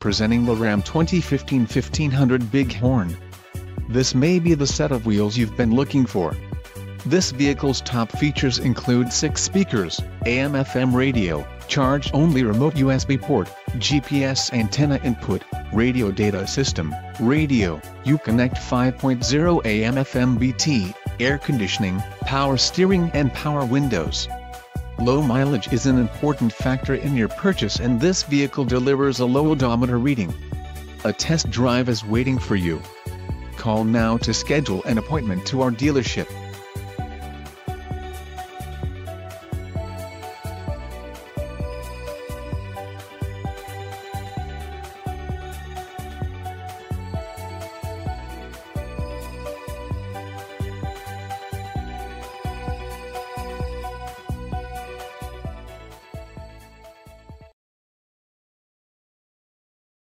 Presenting the Ram 2015 1500 Big Horn. This may be the set of wheels you've been looking for. This vehicle's top features include 6 speakers, AM/FM radio, charge-only remote USB port, GPS antenna input, radio data system, radio, Uconnect 5.0 AM/FM BT, air conditioning, power steering and power windows. Low mileage is an important factor in your purchase, and this vehicle delivers a low odometer reading. A test drive is waiting for you. Call now to schedule an appointment to our dealership.